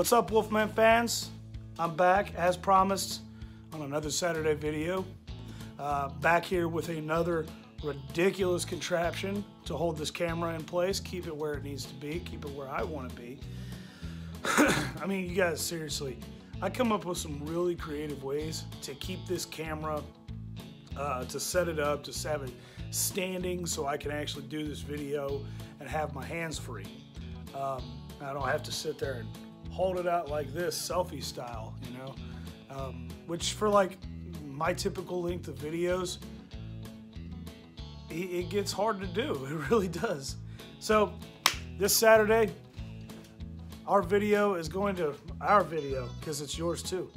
What's up, Wolfman fans? I'm back, as promised, on another Saturday video. Back here with another ridiculous contraption to hold this camera in place, keep it where it needs to be, keep it where I want to be. I mean, you guys, seriously, I come up with some really creative ways to keep this camera, to set it up, to have it standing so I can actually do this video and have my hands free. I don't have to sit there and hold it out like this, selfie style, you know, which for like my typical length of videos, it gets hard to do. It really does. So this Saturday, our video, because it's yours too.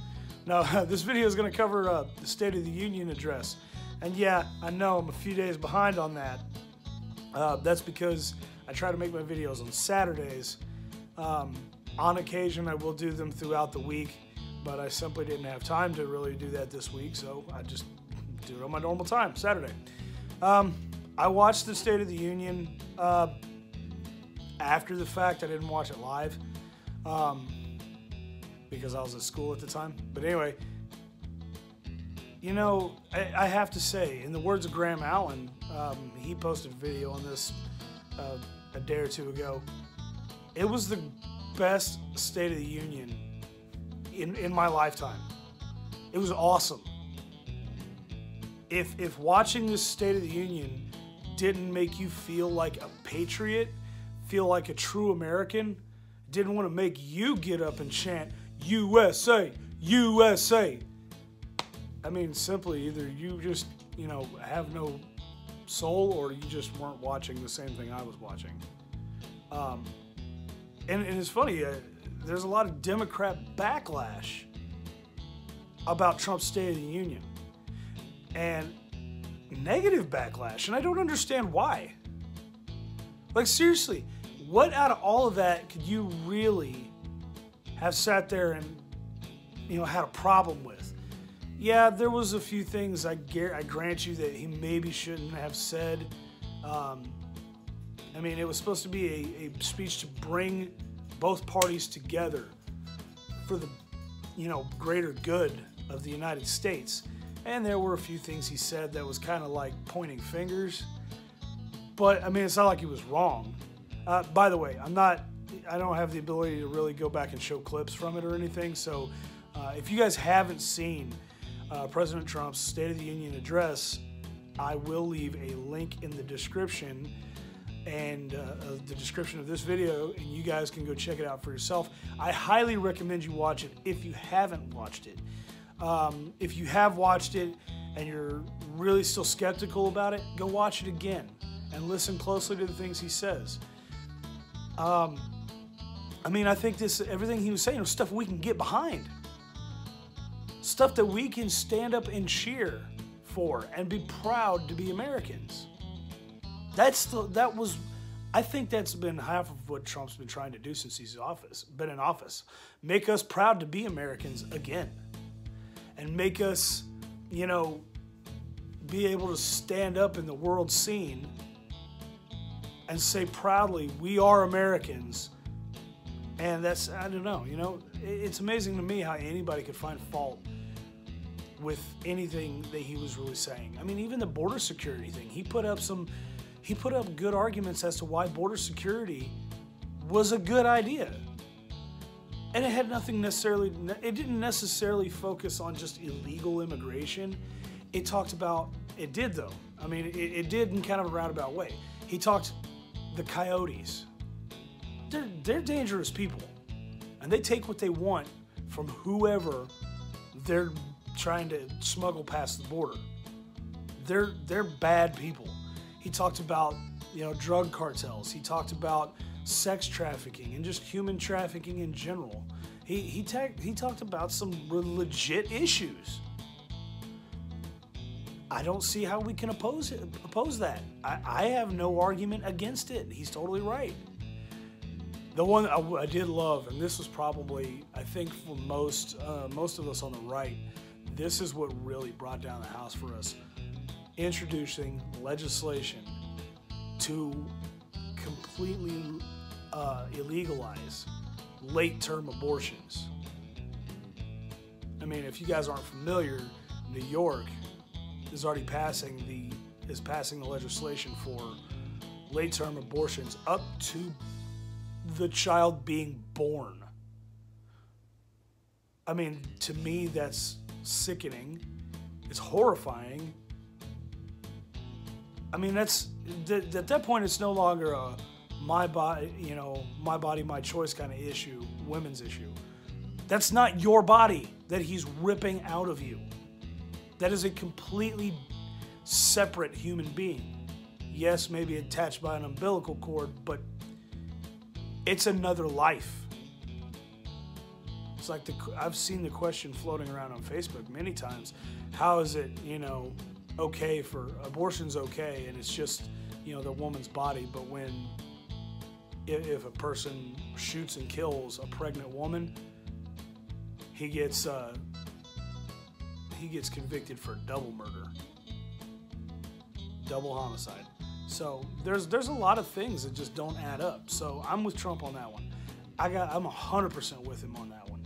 Now, this video is going to cover the State of the Union address. And yeah, I know I'm a few days behind on that. That's because I try to make my videos on Saturdays. On occasion, I will do them throughout the week, but I simply didn't have time to really do that this week, so I just do it on my normal time, Saturday. I watched the State of the Union after the fact. I didn't watch it live because I was at school at the time. But anyway, you know, I have to say, in the words of Graham Allen, he posted a video on this a day or two ago. It was the best State of the Union in my lifetime. It was awesome. If watching this State of the Union didn't make you feel like a patriot, feel like a true American, didn't want to make you get up and chant, USA, USA. I mean, simply either you just, you know, have no soul or you just weren't watching the same thing I was watching. And it's funny, there's a lot of Democrat backlash about Trump's State of the Union. And negative backlash, and I don't understand why. Like, seriously, what out of all of that could you really have sat there and, you know, had a problem with? Yeah, there was a few things I grant you that he maybe shouldn't have said. I mean, it was supposed to be a speech to bring both parties together for the, you know, greater good of the United States. And there were a few things he said that was kind of like pointing fingers. But, I mean, it's not like he was wrong. By the way, I don't have the ability to really go back and show clips from it or anything. So if you guys haven't seen President Trump's State of the Union address, I will leave a link in the description and the description of this video, and you guys can go check it out for yourself. I highly recommend you watch it if you haven't watched it. If you have watched it and you're really still skeptical about it, go watch it again and listen closely to the things he says. I mean, I think everything he was saying was stuff we can get behind. Stuff that we can stand up and cheer for and be proud to be Americans. I think that's been half of what Trump's been trying to do since he's been in office. Make us proud to be Americans again. And make us, you know, be able to stand up in the world scene and say proudly, we are Americans. And that's, I don't know, you know, it's amazing to me how anybody could find fault with anything that he was really saying. I mean, even the border security thing, he put up good arguments as to why border security was a good idea. And it had it didn't necessarily focus on just illegal immigration. It did though. I mean, it did in kind of a roundabout way. He talked the coyotes. They're dangerous people. And they take what they want from whoever they're trying to smuggle past the border. They're bad people. He talked about, you know, drug cartels. He talked about sex trafficking and just human trafficking in general. He talked about some legit issues. I don't see how we can oppose that. I have no argument against it. He's totally right. The one I did love, and this was probably, I think for most of us on the right, this is what really brought down the house for us. Introducing legislation to completely illegalize late-term abortions. I mean, if you guys aren't familiar, New York is already passing the legislation for late-term abortions up to the child being born. I mean, to me, that's sickening. It's horrifying. I mean, at that point, it's no longer a my body, my body, my choice kind of issue, women's issue. That's not your body that he's ripping out of you. That is a completely separate human being. Yes, maybe attached by an umbilical cord, but it's another life. It's like I've seen the question floating around on Facebook many times. How is it, okay for abortion's okay, and it's just, the woman's body, but if a person shoots and kills a pregnant woman, he gets convicted for double murder, double homicide. So there's a lot of things that just don't add up. So I'm with Trump on that one. I'm 100% with him on that one.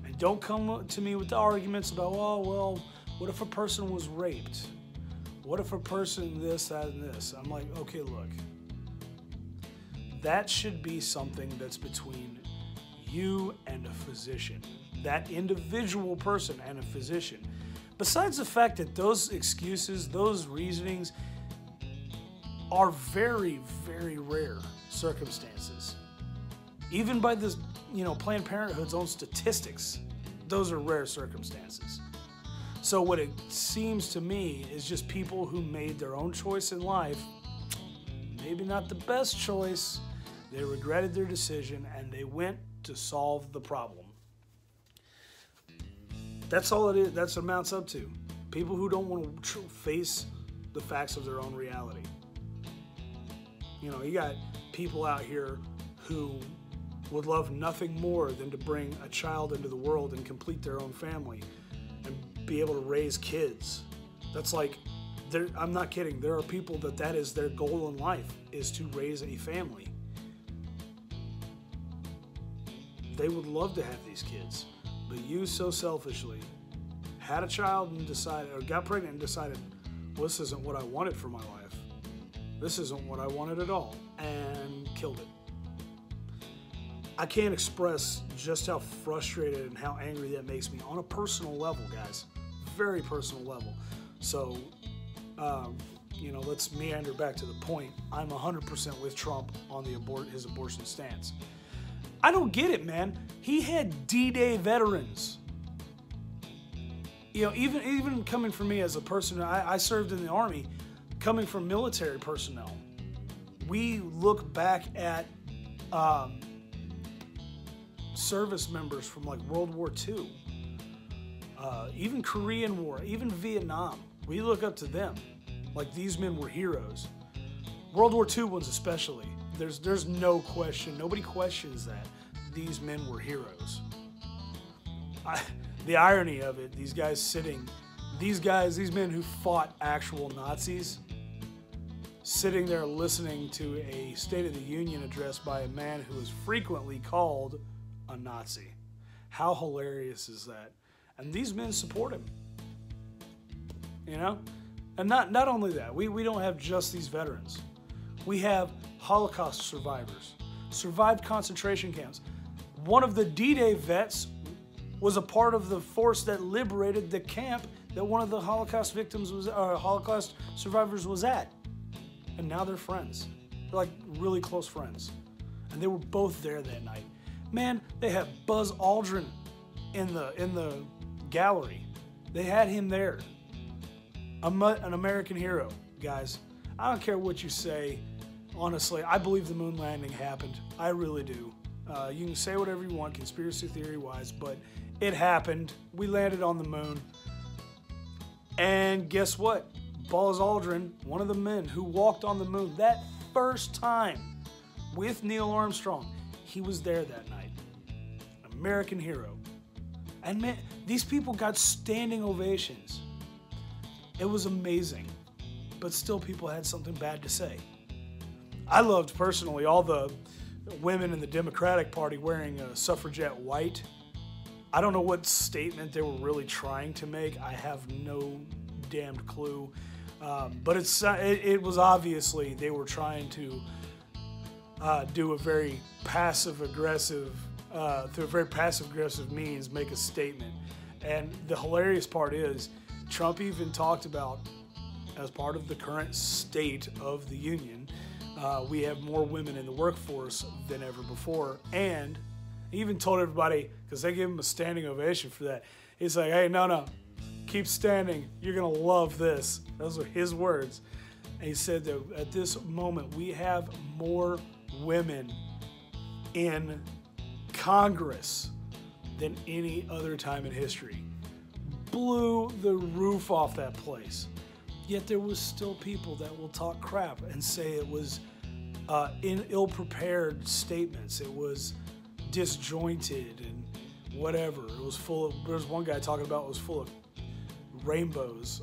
And don't come to me with the arguments about, oh well, what if a person was raped? What if a person this, that, and this? I'm like, okay, look. That should be something that's between you and a physician. That individual person and a physician. Besides the fact that those excuses, those reasonings are very, very rare circumstances. Even by this, Planned Parenthood's own statistics, those are rare circumstances. So what it seems to me is just people who made their own choice in life, maybe not the best choice, they regretted their decision and they went to solve the problem. That's all it is. That's what it amounts up to. People who don't want to face the facts of their own reality. You got people out here who would love nothing more than to bring a child into the world and complete their own family and be able to raise kids. That's like, I'm not kidding. There are people that is their goal in life, is to raise a family. They would love to have these kids, but you so selfishly had a child and decided, or got pregnant and decided, well, this isn't what I wanted for my life. This isn't what I wanted at all, and killed it. I can't express just how frustrated and how angry that makes me on a personal level, guys. Very personal level. So, let's meander back to the point. I'm 100% with Trump on his abortion stance. I don't get it, man. He had D-Day veterans. Even coming from me as a person, I served in the Army, coming from military personnel. We look back at service members from like World War II, even Korean War, even Vietnam. We look up to them. Like, these men were heroes. World War II ones especially. There's no question. Nobody questions that. These men were heroes. The irony of it, these men who fought actual Nazis, sitting there listening to a State of the Union address by a man who is frequently called a Nazi. How hilarious is that? And these men support him. And not only that, we don't have just these veterans. We have Holocaust survivors, survived concentration camps. One of the D-Day vets was a part of the force that liberated the camp that one of the Holocaust Holocaust survivors was at. And now they're friends. They're like really close friends. And they were both there that night. Man, they had Buzz Aldrin in the gallery. They had him there. An American hero, guys. I don't care what you say. Honestly, I believe the moon landing happened. I really do. You can say whatever you want, conspiracy theory-wise, but it happened. We landed on the moon. And guess what? Buzz Aldrin, one of the men who walked on the moon that first time with Neil Armstrong, he was there that night. American hero. And man, these people got standing ovations. It was amazing. But still, people had something bad to say. I loved personally all the women in the Democratic Party wearing a suffragette white. I don't know what statement they were really trying to make. I have no damned clue. But it was obviously they were trying to do a very passive-aggressive, through a very passive-aggressive means, make a statement. And the hilarious part is, Trump even talked about, as part of the current state of the union, we have more women in the workforce than ever before. And he even told everybody, because they gave him a standing ovation for that, he's like, hey, no, keep standing. You're going to love this. Those were his words. And he said that at this moment, we have more women in Congress than any other time in history. Blew the roof off that place. Yet there was still people that will talk crap and say it was ill-prepared statements. It was disjointed and whatever. It was full of, there was one guy talking about it was full of rainbows.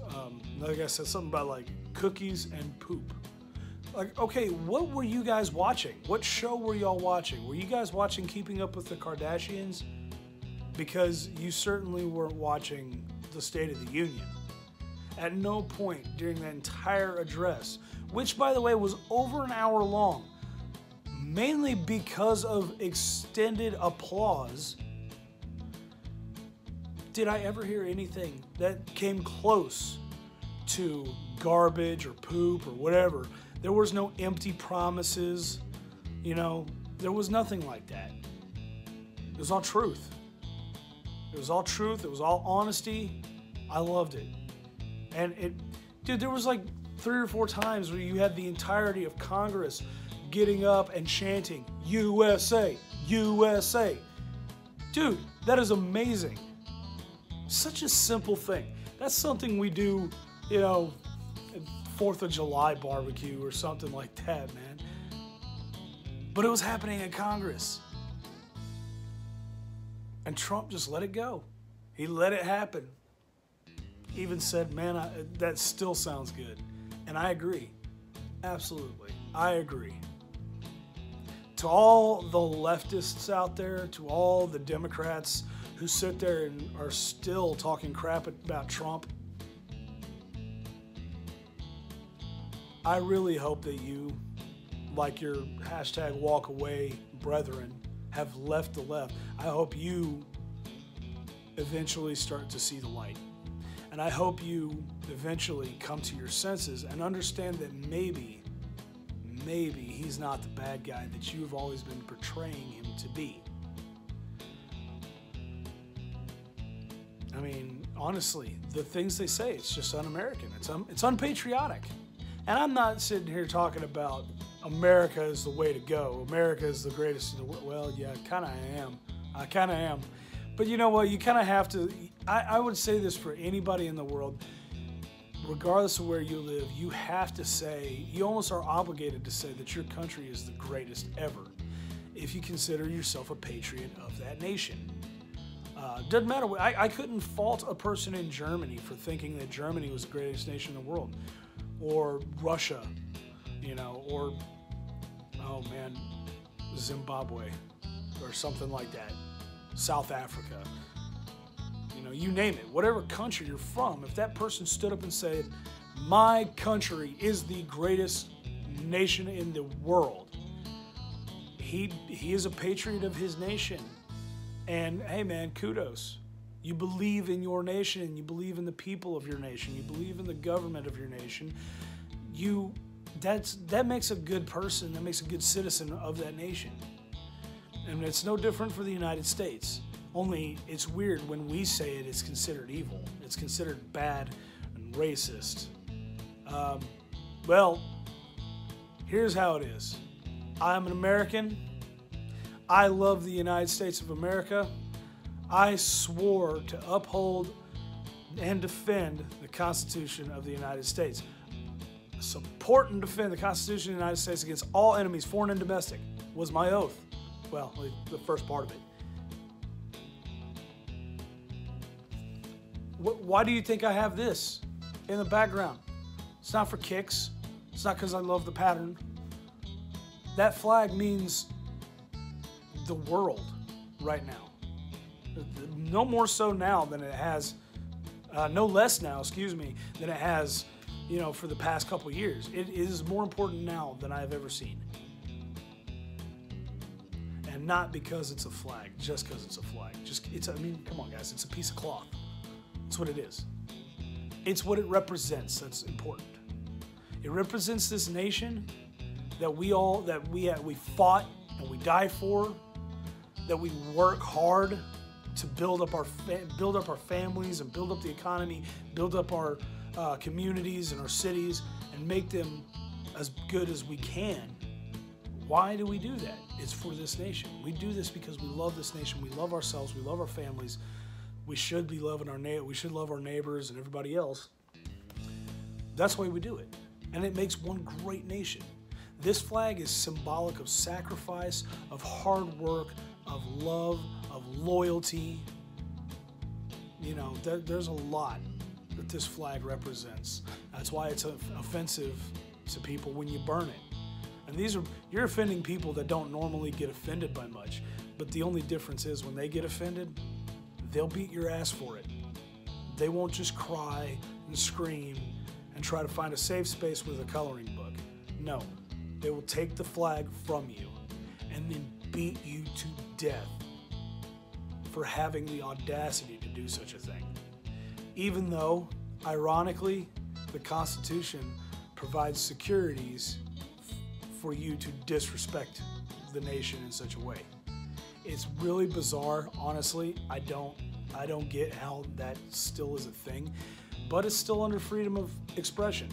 Another guy said something about like cookies and poop. Like, okay, what were you guys watching? What show were y'all watching? Were you guys watching Keeping Up with the Kardashians? Because you certainly weren't watching the State of the Union. At no point during that entire address, which, by the way, was over an hour long, mainly because of extended applause, did I ever hear anything that came close to garbage or poop or whatever. There was no empty promises, there was nothing like that. It was all truth. It was all truth. It was all honesty. I loved it. And dude, there was like 3 or 4 times where you had the entirety of Congress getting up and chanting, USA, USA. Dude, that is amazing. Such a simple thing. That's something we do, 4th of July barbecue or something like that, man. But it was happening in Congress. And Trump just let it go. He let it happen. Even said, man, that still sounds good. And I agree. Absolutely. I agree. To all the leftists out there, to all the Democrats who sit there and are still talking crap about Trump, I really hope that you, like your hashtag walk away brethren, have left the left. I hope you eventually start to see the light. And I hope you eventually come to your senses and understand that maybe he's not the bad guy that you've always been portraying him to be. I mean, honestly, the things they say, it's just un-American. It's unpatriotic. And I'm not sitting here talking about America is the way to go. America is the greatest in the world. Well, yeah, I kind of am. But you know what? You kind of have to. I would say this for anybody in the world, regardless of where you live, you have to say, you almost are obligated to say that your country is the greatest ever if you consider yourself a patriot of that nation. Doesn't matter. I couldn't fault a person in Germany for thinking that Germany was the greatest nation in the world. Or Russia, or, oh man, Zimbabwe, or something like that. South Africa. You name it. Whatever country you're from, if that person stood up and said, my country is the greatest nation in the world, he is a patriot of his nation. And hey man, kudos. You believe in your nation, you believe in the people of your nation, you believe in the government of your nation. That makes a good person, that makes a good citizen of that nation. And it's no different for the United States. Only it's weird when we say it, it's considered evil. It's considered bad and racist. Well, here's how it is. I'm an American. I love the United States of America. I swore to uphold and defend the Constitution of the United States. Support and defend the Constitution of the United States against all enemies, foreign and domestic, was my oath. Well, the first part of it. Why do you think I have this in the background? It's not for kicks. It's not because I love the pattern. That flag means the world right now. No more so now than it has, no less now, excuse me, than it has, for the past couple years. It is more important now than I've ever seen. And not because it's a flag, just because it's a flag. Come on, guys, it's a piece of cloth. That's what it is. It's what it represents that's important. It represents this nation that we fought and we die for, that we work hard to build up our families and build up the economy, build up our communities and our cities, and make them as good as we can. Why do we do that? It's for this nation. We do this because we love this nation. We love ourselves. We love our families. We should be loving we should love our neighbors and everybody else. That's why we do it. And it makes one great nation. This flag is symbolic of sacrifice, of hard work, of love, of loyalty. There's a lot that this flag represents. That's why it's offensive to people when you burn it. And you're offending people that don't normally get offended by much. But the only difference is when they get offended, they'll beat your ass for it. They won't just cry and scream and try to find a safe space with a coloring book. No, they will take the flag from you and then beat you to death for having the audacity to do such a thing. Even though, ironically, the Constitution provides securities for you to disrespect the nation in such a way. It's really bizarre, honestly. I don't get how that still is a thing, but it's still under freedom of expression.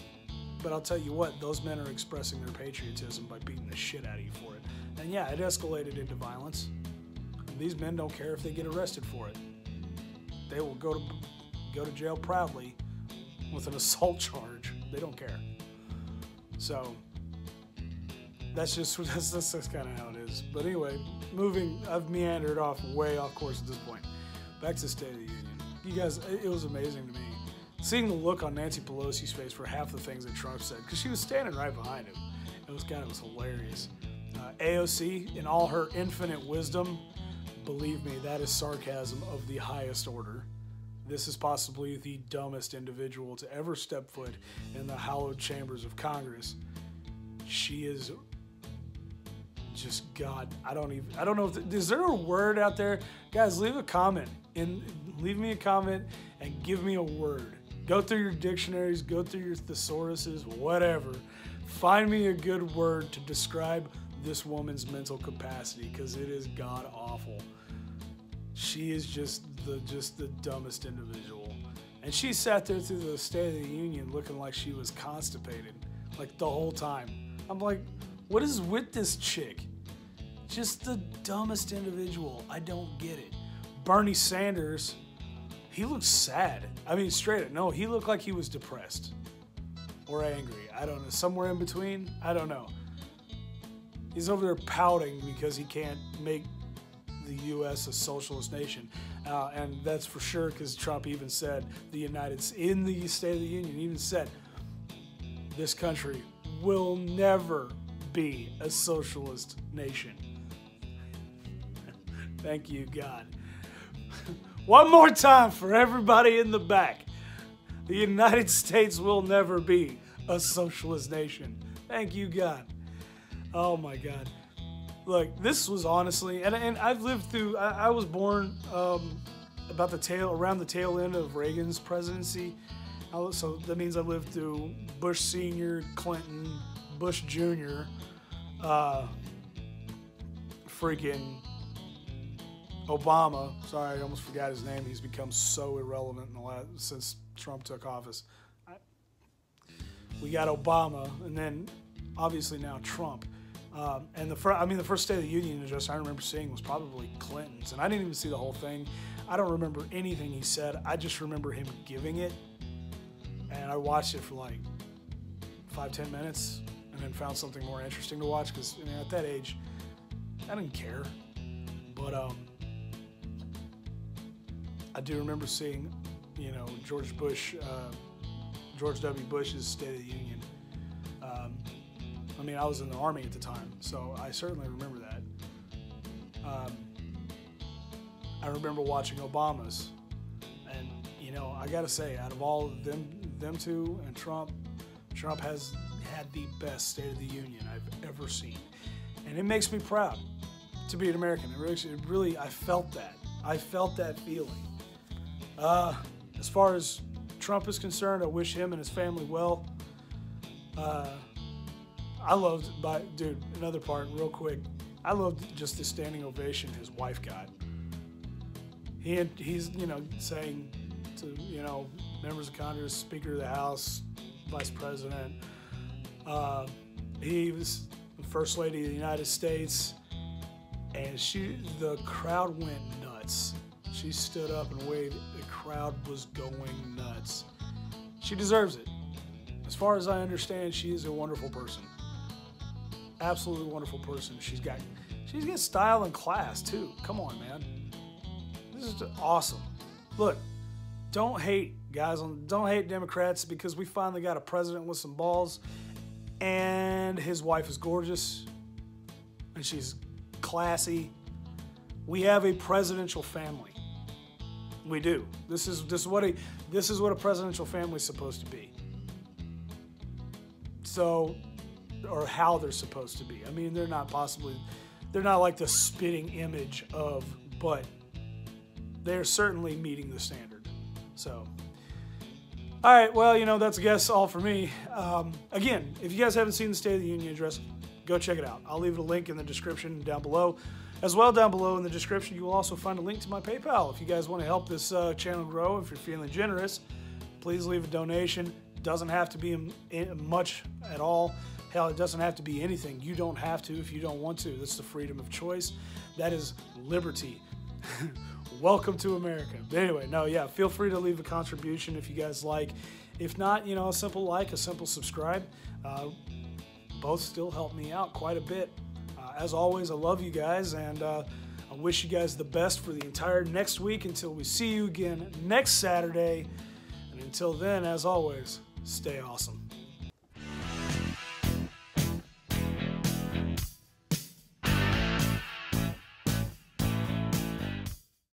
But I'll tell you what, those men are expressing their patriotism by beating the shit out of you for it. And yeah, it escalated into violence. And these men don't care if they get arrested for it. They will go to jail proudly with an assault charge. They don't care. So that's kind of how it is. But anyway, I've meandered way off course at this point. Back to the State of the Union. You guys, it was amazing to me seeing the look on Nancy Pelosi's face for half the things that Trump said, because she was standing right behind him. It was hilarious. AOC, in all her infinite wisdom, believe me, that is sarcasm of the highest order. This is possibly the dumbest individual to ever step foot in the hallowed chambers of Congress. She is just God. I don't know. Is there a word out there? Guys, leave a comment. Leave me a comment and give me a word. Go through your dictionaries, go through your thesauruses, whatever. Find me a good word to describe this woman's mental capacity, because it is god awful. She is just the dumbest individual. And she sat there through the State of the Union looking like she was constipated, like the whole time. I'm like, what is with this chick? Just the dumbest individual. I don't get it. Bernie Sanders, he looks sad. I mean, straight up, no, he looked like he was depressed or angry. I don't know, somewhere in between. I don't know. He's over there pouting because he can't make the U.S. a socialist nation. And that's for sure, because Trump even said in the State of the Union, even said, this country will never be a socialist nation. Thank you, God. One more time for everybody in the back. The United States will never be a socialist nation. Thank you, God. Oh, my God. Look, this was honestly, and I've lived through, I was born around the tail end of Reagan's presidency. So that means I lived through Bush Sr., Clinton, Bush Jr., freaking Obama. Sorry, I almost forgot his name. He's become so irrelevant since Trump took office. We got Obama, and then obviously now Trump. And the first State of the Union address I remember seeing was probably Clinton's, and I didn't even see the whole thing. I don't remember anything he said. I just remember him giving it, and I watched it for like 5-10 minutes, and then found something more interesting to watch, because at that age, I didn't care. But I do remember seeing, George W. Bush's State of the Union. I was in the Army at the time, so I certainly remember that. I remember watching Obama's, and you know, I gotta say, out of all of them two and Trump has had the best State of the Union I've ever seen, and it makes me proud to be an American. It really, I felt that feeling. As far as Trump is concerned, I wish him and his family well. I loved, dude, another part, real quick. I loved just the standing ovation his wife got. He's, you know, saying to, you know, members of Congress, Speaker of the House, Vice President. He was the First Lady of the United States, and the crowd went nuts. She stood up and waved. The crowd was going nuts. She deserves it. As far as I understand, she is a wonderful person. Absolutely wonderful person. She's got style and class too. Come on, man. This is awesome. Look, don't hate, guys. Don't hate Democrats, because we finally got a president with some balls, and his wife is gorgeous, and she's classy. We have a presidential family. We do. This is what a presidential family is supposed to be. So, or how they're supposed to be. I mean, they're not like the spitting image of, but they're certainly meeting the standard. So, all right, well, you know, that's, I guess, all for me. Again, if you guys haven't seen the State of the Union address, go check it out. I'll leave a link in the description down below. As well, down below in the description, you will also find a link to my PayPal. If you guys want to help this channel grow, if you're feeling generous, please leave a donation. It doesn't have to be much at all. Hell, it doesn't have to be anything. You don't have to if you don't want to. That's the freedom of choice. That is liberty. Welcome to America. But anyway, no, yeah, feel free to leave a contribution if you guys like. If not, you know, a simple like, a simple subscribe. Both still help me out quite a bit. As always, I love you guys, and I wish you guys the best for the entire next week until we see you again next Saturday. And until then, as always, stay awesome.